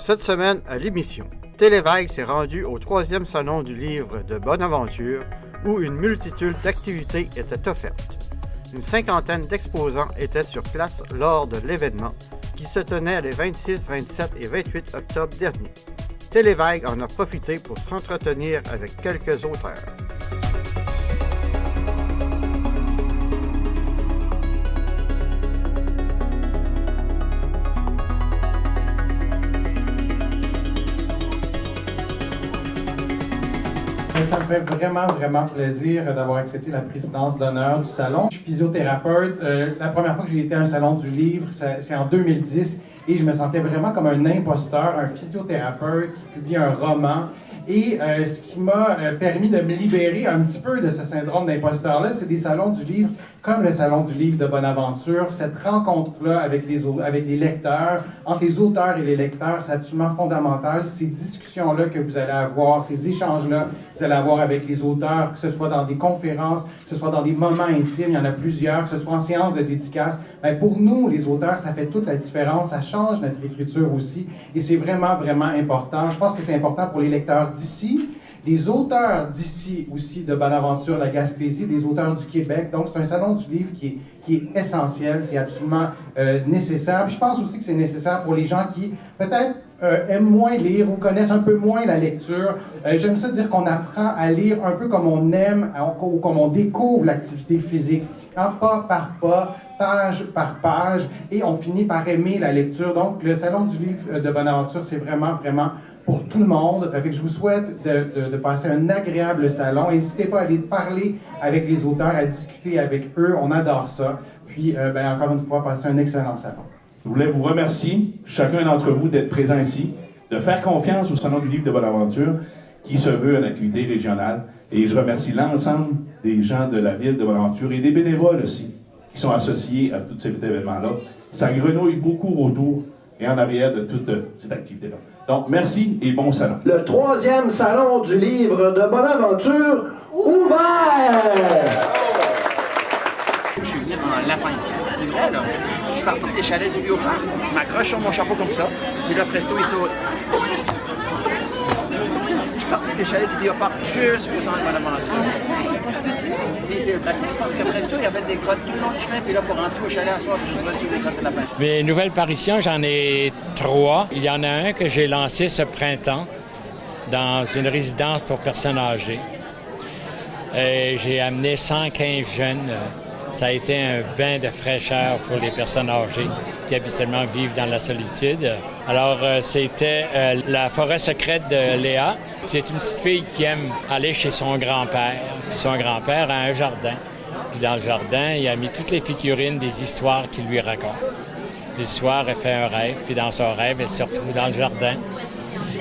Cette semaine, à l'émission, Télévague s'est rendu au 3e Salon du livre de Bonaventure où une multitude d'activités étaient offertes. Une cinquantaine d'exposants étaient sur place lors de l'événement qui se tenait les 26, 27 et 28 octobre dernier. Télévague en a profité pour s'entretenir avec quelques auteurs. Ça me fait vraiment plaisir d'avoir accepté la présidence d'honneur du salon. Je suis physiothérapeute. La première fois que j'ai été à un salon du livre, c'est en 2010 et je me sentais vraiment comme un imposteur, un physiothérapeute qui publie un roman. Et ce qui m'a permis de me libérer un petit peu de ce syndrome d'imposteur-là, c'est des salons du livre comme le Salon du livre de Bonaventure. Cette rencontre-là avec les lecteurs, entre les auteurs et les lecteurs, c'est absolument fondamental. Ces discussions-là que vous allez avoir, ces échanges-là que vous allez avoir avec les auteurs, que ce soit dans des conférences, que ce soit dans des moments intimes, il y en a plusieurs, que ce soit en séance de dédicace, bien, pour nous, les auteurs, ça fait toute la différence. Ça change notre écriture aussi. Et c'est vraiment important. Je pense que c'est important pour les lecteurs d'ici, les auteurs d'ici aussi, de Bonaventure, la Gaspésie, des auteurs du Québec. Donc, c'est un salon du livre qui est essentiel, c'est absolument nécessaire. Puis je pense aussi que c'est nécessaire pour les gens qui, peut-être, aiment moins lire ou connaissent un peu moins la lecture. J'aime ça dire qu'on apprend à lire un peu comme on aime ou comme on découvre l'activité physique. Pas par pas, page par page, et on finit par aimer la lecture. Donc, le Salon du livre de Bonaventure, c'est vraiment pour tout le monde. Fait que je vous souhaite de passer un agréable salon. N'hésitez pas à aller parler avec les auteurs, à discuter avec eux. On adore ça. Puis, encore une fois, passer un excellent salon. Je voulais vous remercier, chacun d'entre vous, d'être présent ici, de faire confiance au Salon du livre de Bonaventure, qui se veut une activité régionale. Et je remercie l'ensemble des gens de la ville de Bonaventure et des bénévoles aussi, qui sont associés à tout cet événement-là. Ça grenouille beaucoup autour et en arrière de toute cette activité-là. Donc, merci et bon salon. Le 3e Salon du livre de Bonaventure ouvert! Je suis venu en lapin. C'est vrai, là. Je suis parti des chalets du Bioparc, je m'accroche sur mon chapeau comme ça, puis là, presto, il saute. Je suis parti des chalets du Bioparc jusqu'au centre de Bonaventure. Puis c'est pratique parce que presto, il y avait des grottes tout le long du chemin, puis là, pour rentrer au chalet à soir, je vais sur les grottes de la pêche. Mes nouvelles parutions, j'en ai 3. Il y en a un que j'ai lancé ce printemps dans une résidence pour personnes âgées. J'ai amené 115 jeunes. Ça a été un bain de fraîcheur pour les personnes âgées qui habituellement vivent dans la solitude. Alors, c'était la forêt secrète de Léa. C'est une petite fille qui aime aller chez son grand-père. Puis son grand-père a un jardin. Puis dans le jardin, il a mis toutes les figurines des histoires qu'il lui raconte. Puis le soir, elle fait un rêve. Puis dans son rêve, elle se retrouve dans le jardin.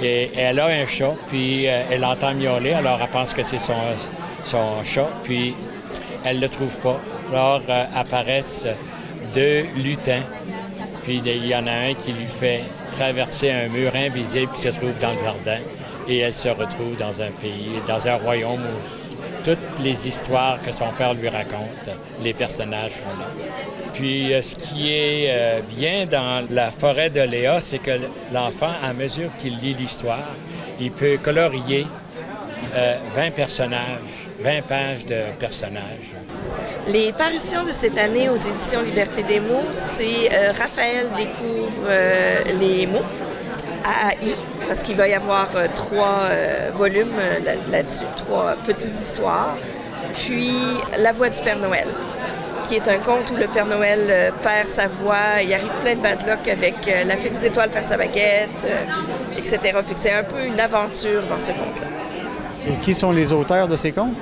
Et elle a un chat, puis elle entend miauler. Alors, elle pense que c'est son chat. Puis elle ne le trouve pas. Alors apparaissent 2 lutins, puis il y en a un qui lui fait traverser un mur invisible qui se trouve dans le jardin, et elle se retrouve dans un pays, dans un royaume où toutes les histoires que son père lui raconte, les personnages sont là. Puis ce qui est bien dans la forêt de Léa, c'est que l'enfant, à mesure qu'il lit l'histoire, il peut colorier 20 personnages, 20 pages de personnages. Les parutions de cette année aux éditions Liberté des mots, c'est Raphaël découvre les mots, AAI, parce qu'il va y avoir 3 volumes là-dessus, 3 petites histoires. Puis La voix du Père Noël, qui est un conte où le Père Noël perd sa voix, il arrive plein de bad luck avec la fée des étoiles perd sa baguette, etc. Fait que c'est un peu une aventure dans ce conte-là. Et qui sont les auteurs de ces contes?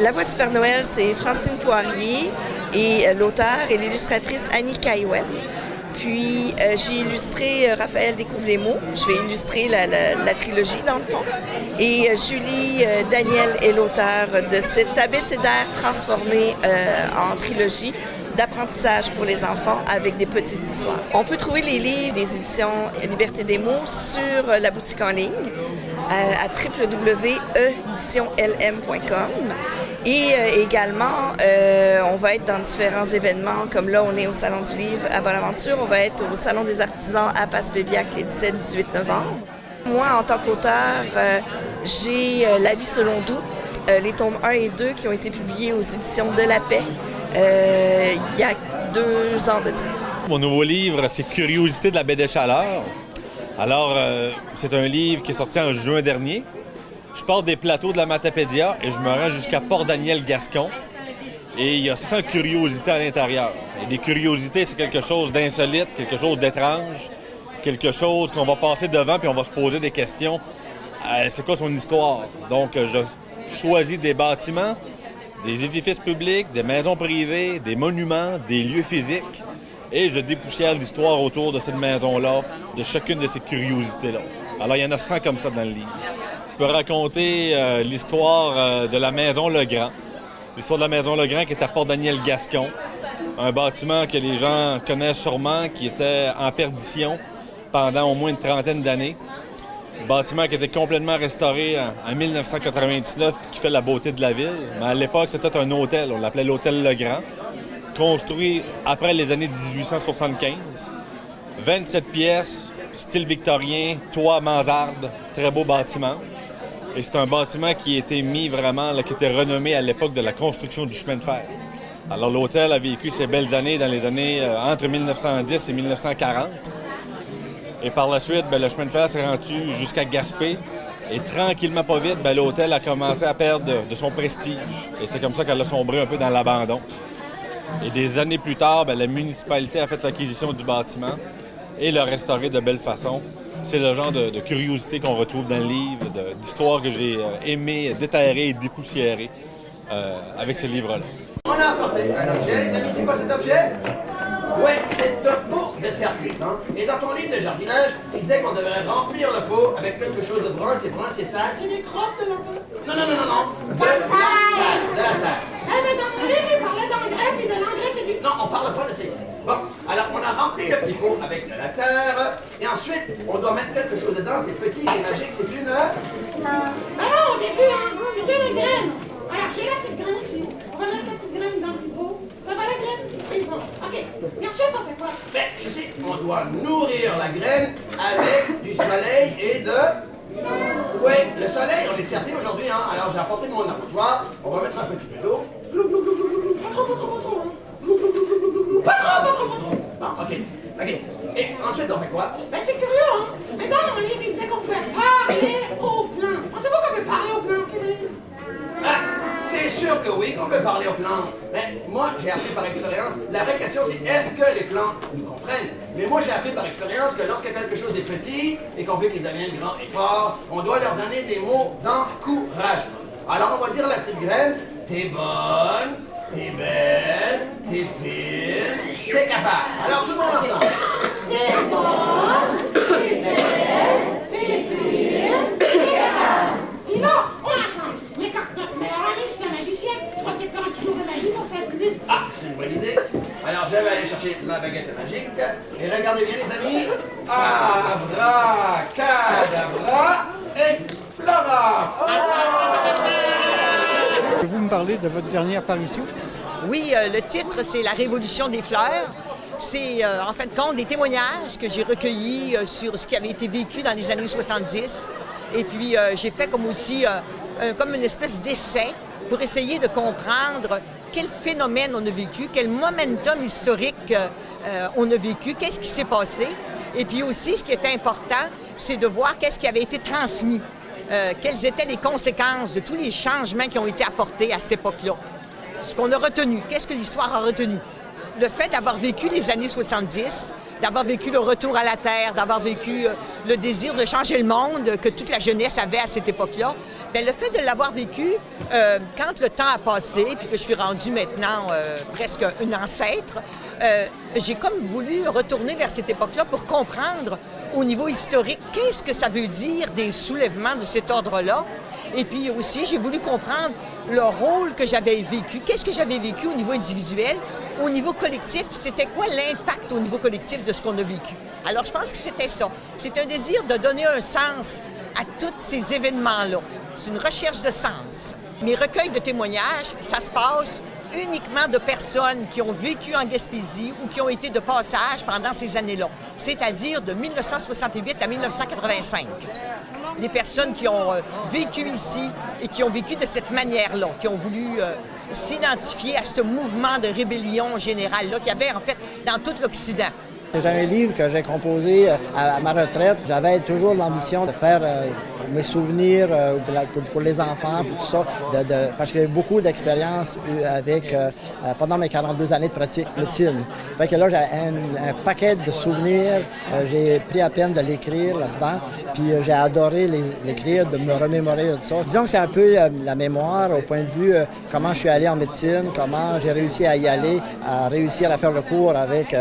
La voix du Père Noël, c'est Francine Poirier et l'auteur et l'illustratrice Annie Caillouette. Puis j'ai illustré Raphaël découvre les mots. Je vais illustrer la trilogie dans le fond. Et Julie Daniel est l'auteur de cet abécédaire transformé en trilogie d'apprentissage pour les enfants avec des petites histoires. On peut trouver les livres des éditions Liberté des mots sur la boutique en ligne à www.editionlm.com. Et également, on va être dans différents événements, comme là, on est au Salon du Livre à Bonaventure, on va être au Salon des artisans à Passepébiac les 17-18 novembre. Moi, en tant qu'auteur, j'ai La vie selon Doux, les tomes 1 et 2 qui ont été publiés aux éditions de La Paix il y a 2 ans de ça. Mon nouveau livre, c'est Curiosité de la baie des Chaleurs. Alors, c'est un livre qui est sorti en juin dernier. Je pars des plateaux de la Matapédia et je me rends jusqu'à Port-Daniel-Gascon. Et il y a 100 curiosités à l'intérieur. Et des curiosités, c'est quelque chose d'insolite, quelque chose d'étrange, quelque chose qu'on va passer devant puis on va se poser des questions. C'est quoi son histoire? Donc, je choisis des bâtiments, des édifices publics, des maisons privées, des monuments, des lieux physiques. Et je dépoussière l'histoire autour de cette maison-là, de chacune de ces curiosités-là. Alors, il y en a 100 comme ça dans le livre. Je peux raconter l'histoire de la maison Legrand. L'histoire de la maison Legrand qui est à Port-Daniel-Gascon. Un bâtiment que les gens connaissent sûrement, qui était en perdition pendant au moins une trentaine d'années. Un bâtiment qui a été complètement restauré en 1999 qui fait la beauté de la ville. Mais à l'époque, c'était un hôtel. On l'appelait l'hôtel Legrand. Construit après les années 1875. 27 pièces, style victorien, toit mansarde, très beau bâtiment. Et c'est un bâtiment qui a été mis vraiment, là, qui était renommé à l'époque de la construction du chemin de fer. Alors l'hôtel a vécu ses belles années dans les années entre 1910 et 1940. Et par la suite, le chemin de fer s'est rendu jusqu'à Gaspé. Et tranquillement, pas vite, l'hôtel a commencé à perdre de son prestige. Et c'est comme ça qu'elle a sombré un peu dans l'abandon. Et des années plus tard, la municipalité a fait l'acquisition du bâtiment et l'a restauré de belle façon. C'est le genre de curiosité qu'on retrouve dans le livre, d'histoire que j'ai aimé déterrer et dépoussiérer avec ce livre-là. On a apporté un objet, les amis, c'est quoi cet objet? Ouais, c'est un pot de terre cuite. Hein? Et dans ton livre de jardinage, il disait qu'on devrait remplir le pot avec quelque chose de brun, c'est sale, c'est des crottes de la terre. Non. De la terre. Mais dans mon livre, il parlait d'engrais, puis de l'engrais, c'est du... Non, on parle pas de ça ici. Bon, alors on a rempli le petit pot avec de la terre, et ensuite, on doit mettre quelque chose dedans, c'est petit, c'est magique, c'est une... non, au début, hein, c'est une graine. Alors, j'ai la petite graine ici. On va mettre la petite graine dans le petit pot. Ça va la graine? Oui, bon. OK. Et ensuite, on fait quoi? Je sais, on doit nourrir la graine avec du soleil et de... Oui, le soleil, on est servi aujourd'hui, hein. Alors j'ai apporté mon arrosoir, on va mettre un petit peu d'eau. Pas trop, hein. Pas trop. Bon, OK. Et ensuite, on fait quoi? C'est curieux, hein. Mais dans mon livre, il disait qu'on pouvait parler au plan. Pensez-vous qu'on peut parler au plan? C'est sûr que oui, qu'on peut parler aux plantes. Mais moi, j'ai appris par expérience. La vraie question, c'est est-ce que les plantes nous comprennent? Mais moi, j'ai appris par expérience que lorsque quelque chose est petit et qu'on veut qu'il devienne grand et fort, on doit leur donner des mots d'encouragement. Alors, on va dire à la petite graine, t'es bonne, t'es belle, t'es fine, t'es capable. Alors, tout le monde ensemble. T'es bonne, t'es belle, t'es fine, t'es capable. Puis là, on attend. Mais quand notre meilleur ami, c'est un magicien, tu vas peut-être faire un petit jour de magie pour que ça aille plus vite. Ah, c'est une bonne idée. Alors, je vais aller chercher ma baguette magique. Et regardez bien, les amis. Abracadabra et Flora. Pouvez-vous me parler de votre dernière parution? Oui, le titre, c'est La Révolution des fleurs. C'est, en fin de compte, des témoignages que j'ai recueillis sur ce qui avait été vécu dans les années 70. Et puis, j'ai fait comme aussi comme une espèce d'essai pour essayer de comprendre quel phénomène on a vécu, quel momentum historique on a vécu, qu'est-ce qui s'est passé. Et puis aussi, ce qui est important, c'est de voir qu'est-ce qui avait été transmis, quelles étaient les conséquences de tous les changements qui ont été apportés à cette époque-là. Ce qu'on a retenu, qu'est-ce que l'histoire a retenu? Le fait d'avoir vécu les années 70, d'avoir vécu le retour à la Terre, d'avoir vécu le désir de changer le monde que toute la jeunesse avait à cette époque-là, bien, le fait de l'avoir vécu quand le temps a passé, puis que je suis rendue maintenant presque une ancêtre, j'ai comme voulu retourner vers cette époque-là pour comprendre au niveau historique qu'est-ce que ça veut dire des soulèvements de cet ordre-là. Et puis aussi, j'ai voulu comprendre le rôle que j'avais vécu, qu'est-ce que j'avais vécu au niveau individuel, au niveau collectif, c'était quoi l'impact au niveau collectif de ce qu'on a vécu. Alors, je pense que c'était ça. C'est un désir de donner un sens à tous ces événements-là. C'est une recherche de sens. Mes recueils de témoignages, ça se passe uniquement de personnes qui ont vécu en Gaspésie ou qui ont été de passage pendant ces années-là, c'est-à-dire de 1968 à 1985. Des personnes qui ont vécu ici et qui ont vécu de cette manière-là, qui ont voulu s'identifier à ce mouvement de rébellion générale-là qu'il y avait en fait dans tout l'Occident. J'ai un livre que j'ai composé à ma retraite. J'avais toujours l'ambition de faire mes souvenirs pour les enfants, pour tout ça, parce que j'ai eu beaucoup d'expérience avec pendant mes 42 années de pratique médecine. Fait que là, j'ai un paquet de souvenirs. J'ai pris la peine de l'écrire là-dedans. Puis j'ai adoré l'écrire, de me remémorer de ça. Disons que c'est un peu la mémoire au point de vue comment je suis allé en médecine, comment j'ai réussi à y aller, à réussir à faire le cours avec...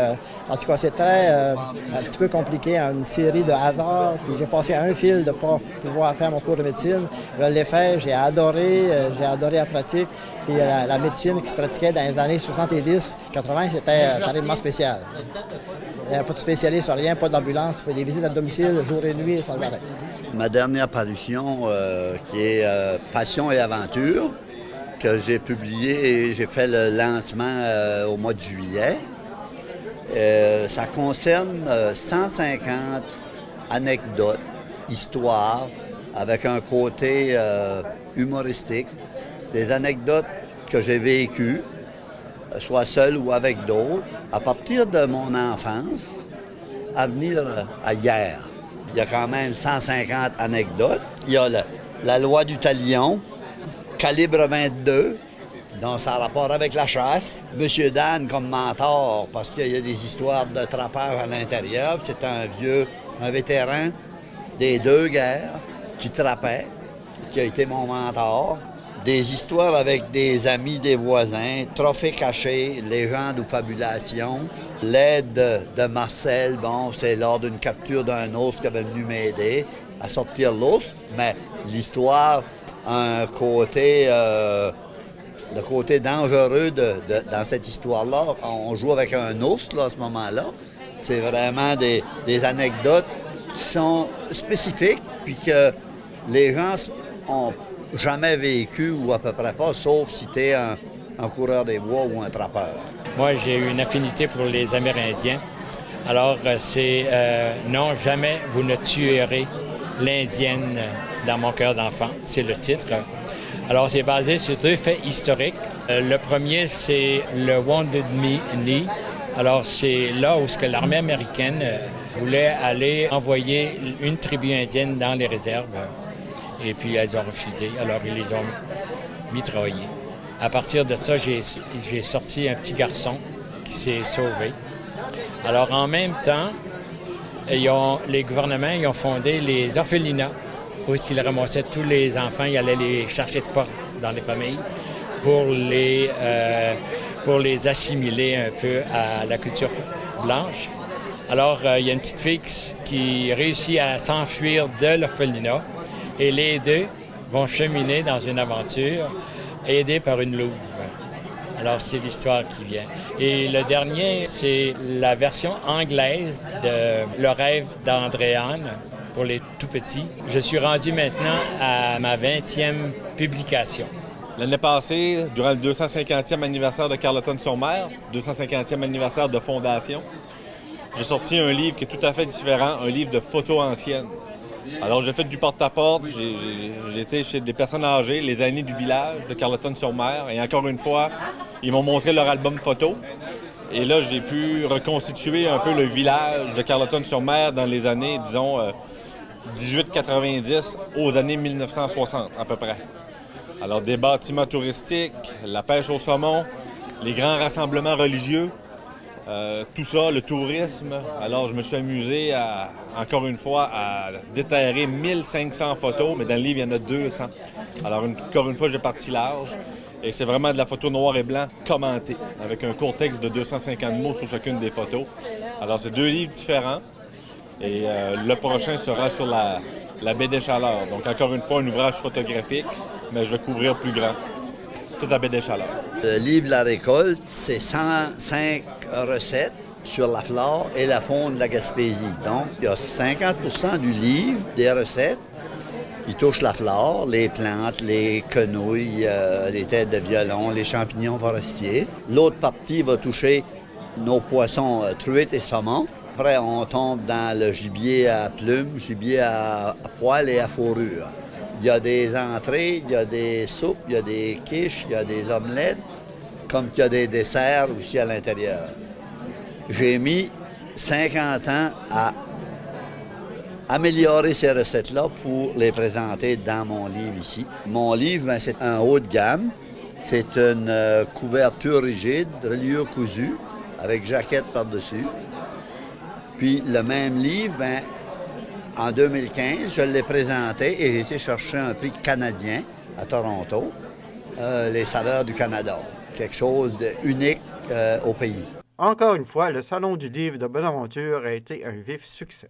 En tout cas, c'est un petit peu compliqué, une série de hasards. Puis j'ai passé un fil de ne pas pouvoir faire mon cours de médecine. Je l'ai fait, j'ai adoré la pratique. Puis la médecine qui se pratiquait dans les années 70-80, c'était terriblement spécial. Il n'y avait pas de spécialiste, rien, pas d'ambulance. Il fait des visites à domicile, jour et nuit, sans arrêt. Ma dernière parution, qui est Passion et aventure, que j'ai publiée et j'ai fait le lancement au mois de juillet. Ça concerne 150 anecdotes, histoires, avec un côté humoristique, des anecdotes que j'ai vécues, soit seul ou avec d'autres, à partir de mon enfance, à venir à hier. Il y a quand même 150 anecdotes. Il y a la loi du talion, calibre 22, donc ça a rapport avec la chasse. Monsieur Dan comme mentor, parce qu'il y a des histoires de trappeurs à l'intérieur. C'est un vétéran des deux guerres qui trappait, qui a été mon mentor. Des histoires avec des amis, des voisins, trophées cachés, légendes ou fabulations. L'aide de Marcel, bon, c'est lors d'une capture d'un ours qui avait venu m'aider à sortir l'ours, mais l'histoire a un côté... le côté dangereux dans cette histoire-là. On joue avec un ours là, à ce moment-là. C'est vraiment des anecdotes qui sont spécifiques puis que les gens ont jamais vécu ou à peu près pas, sauf si tu es un coureur des bois ou un trappeur. Moi, j'ai eu une affinité pour les Amérindiens. Alors, c'est non, jamais vous ne tuerez l'Indienne dans mon cœur d'enfant. C'est le titre. Alors, c'est basé sur 2 faits historiques. Le premier, c'est le Wounded Knee. Alors, c'est là où l'armée américaine voulait aller envoyer une tribu indienne dans les réserves. Et puis, elles ont refusé. Alors, ils les ont mitraillés. À partir de ça, j'ai sorti un petit garçon qui s'est sauvé. Alors, en même temps, les gouvernements ils ont fondé les orphelinats, où ils ramassaient tous les enfants, ils allaient les chercher de force dans les familles pour les assimiler un peu à la culture blanche. Alors, il y a une petite fille qui réussit à s'enfuir de l'orphelinat et les deux vont cheminer dans une aventure aidés par une louve. Alors, c'est l'histoire qui vient. Et le dernier, c'est la version anglaise de Le rêve d'Andréane pour les tout-petits. Je suis rendu maintenant à ma 20e publication. L'année passée, durant le 250e anniversaire de Carleton-sur-Mer, 250e anniversaire de fondation, j'ai sorti un livre qui est tout à fait différent, un livre de photos anciennes. Alors, j'ai fait du porte-à-porte, j'ai été chez des personnes âgées, les aînés du village de Carleton-sur-Mer, et encore une fois, ils m'ont montré leur album photo. Et là, j'ai pu reconstituer un peu le village de Carleton-sur-Mer dans les années, disons, 1890 aux années 1960 à peu près. Alors, des bâtiments touristiques, la pêche au saumon, les grands rassemblements religieux, tout ça, le tourisme. Alors, je me suis amusé, encore une fois, à déterrer 1500 photos, mais dans le livre, il y en a 200. Alors, encore une fois, j'ai parti large. Et c'est vraiment de la photo noir et blanc commentée, avec un court texte de 250 mots sur chacune des photos. Alors, c'est 2 livres différents. Et le prochain sera sur la baie des Chaleurs. Donc, encore une fois, un ouvrage photographique, mais je vais couvrir plus grand. Toute la baie des Chaleurs. Le livre La Récolte, c'est 105 recettes sur la flore et la faune de la Gaspésie. Donc, il y a 50% du livre, des recettes, qui touche la flore, les plantes, les quenouilles, les têtes de violon, les champignons forestiers. L'autre partie va toucher nos poissons truites et saumons. Après, on tombe dans le gibier à plumes, gibier à poils et à fourrure. Il y a des entrées, il y a des soupes, il y a des quiches, il y a des omelettes, comme il y a des desserts aussi à l'intérieur. J'ai mis 50 ans à améliorer ces recettes-là pour les présenter dans mon livre ici. Mon livre, ben, c'est un haut de gamme. C'est une couverture rigide, reliure cousue, avec jaquette par-dessus. Puis le même livre, ben, en 2015, je l'ai présenté et j'ai été chercher un prix canadien à Toronto, les saveurs du Canada. Quelque chose d'unique au pays. Encore une fois, le Salon du livre de Bonaventure a été un vif succès.